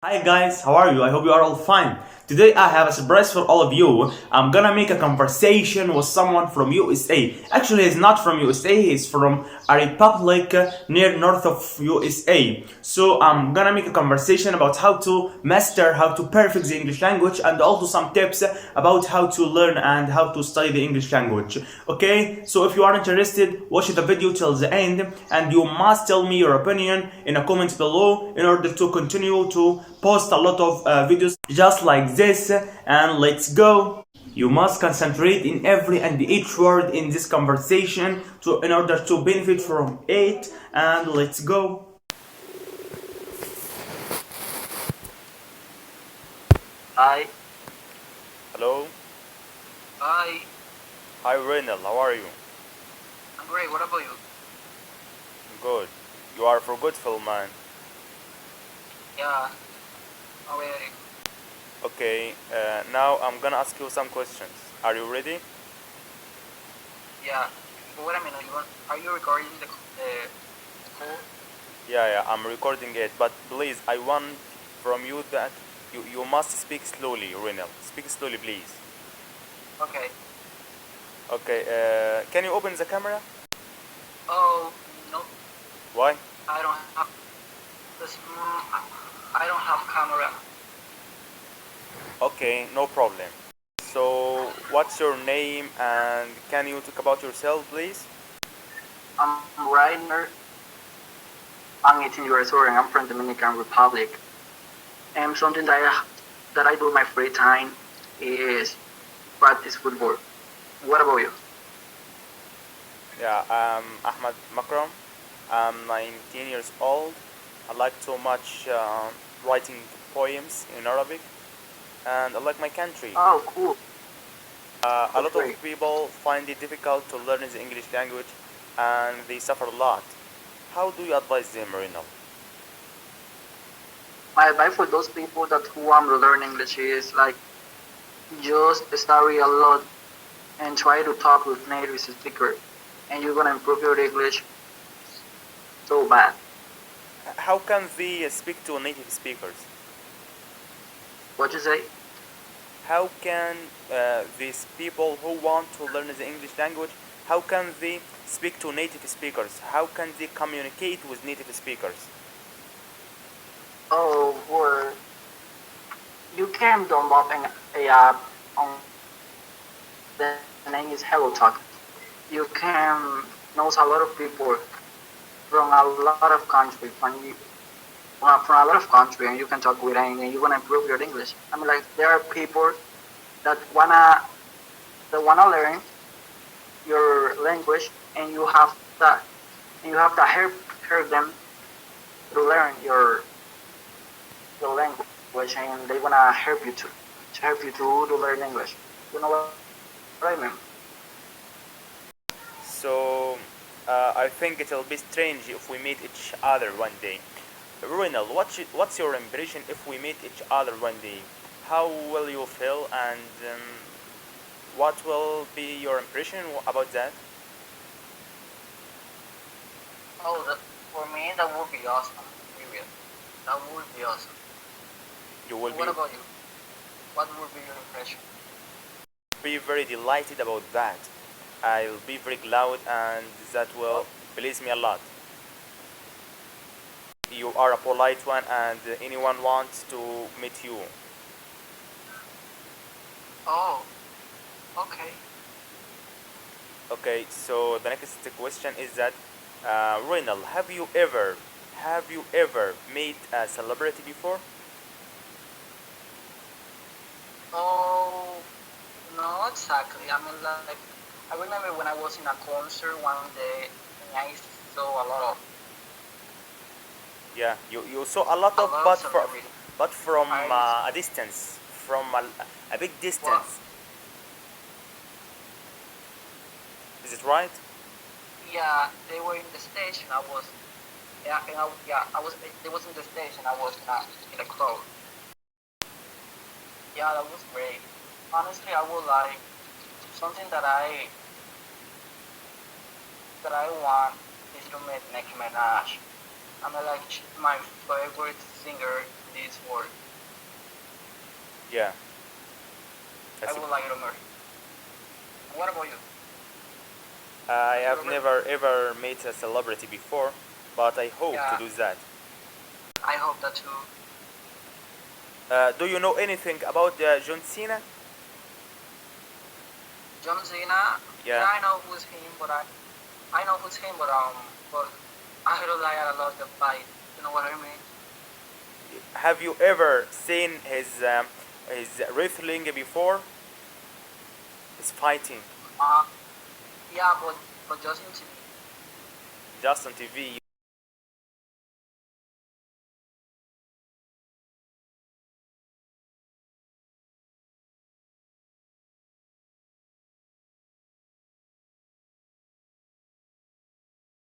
Hi guys, how are you? I hope you are all fine. Today I have a surprise for all of you. I'm gonna make a conversation with someone from USA. Actually, he's not from USA, he's from a republic near north of USA. So I'm gonna make a conversation about how to master, how to perfect the English language, and also some tips about how to learn and how to study the English language. Okay, so if you are interested, watch the video till the end, and you must tell me your opinion in a comment below in order to continue to post a lot of videos just like this. And let's go. You must concentrate in every and each word in this conversation in order to benefit from it. And let's go. Hi. Hello. Hi. Hi Renal, how are you? I'm great. What about you? Good. You are forgetful, man. Yeah. I'm ready. Okay, now I'm gonna ask you some questions. Are you ready? Yeah. But wait a minute. Are you recording the call? Yeah, I'm recording it, but please, I want from you that you must speak slowly, Renal. Speak slowly, please. Okay. Okay, can you open the camera? Oh no. Why? I don't have this. I don't have camera. Okay, no problem. So, what's your name and can you talk about yourself, please? I'm Rainer. I'm 18 years old and I'm from Dominican Republic. And something that I do in my free time is practice football. What about you? Yeah, I'm Ahmed Makram. I'm 19 years old. I like so much writing poems in Arabic, and I like my country. Oh, cool. A That's lot of great. people find it difficult to learn the English language, and they suffer a lot. How do you advise them, Marino? My advice for those people that who want to learn English is like just study a lot and try to talk with native speakers, and you're gonna improve your English so bad. How can they speak to native speakers? What you say? How can these people who want to learn the English language, how can they speak to native speakers? How can they communicate with native speakers? Oh, or you can download a app on the name is Hello Talk. You can know a lot of people from a lot of countries, from a lot of countries, and you can talk with them, and you're gonna improve your English. I mean, like there are people that wanna learn your language, and you have to help them to learn your language, and they wanna help you to help you to learn English. You know what I mean? So I think it'll be strange if we meet each other one day. Ronald, what's your impression if we meet each other one day? How will you feel, and what will be your impression about that? Oh, for me that would be awesome. Period. That would be awesome. You will What about you? What would be your impression? be very delighted about that. I'll be very glad, and that will please me a lot. You are a polite one, and anyone wants to meet you. Oh, okay. Okay, so the next question is that, Ronald, have you ever met a celebrity before? Oh, no, exactly. I mean, like, I remember when I was in a concert one day, and I saw Yeah, you saw a lot a of, lot of celebrities. but from I a distance, from a big well, distance. Is it right? yeah, they were in the stage, and I was, yeah, I was, they was in the stage, and I was in the crowd. Yeah, that was great. Honestly, I would like something that I want is to meet Nicki Minaj. I mean, like, she's my favorite singer this world. Yeah. I would like to marry. What about you? I have never ever met a celebrity before, but I hope Yeah. to do that. I hope that too. Do you know anything about John Cena? John Cena. Yeah. I know who's him, but I know who's him, but I don't like a lot the fight. You know what I mean? Have you ever seen his wrestling before? His fighting? Uh, yeah, but just in TV. Just on TV.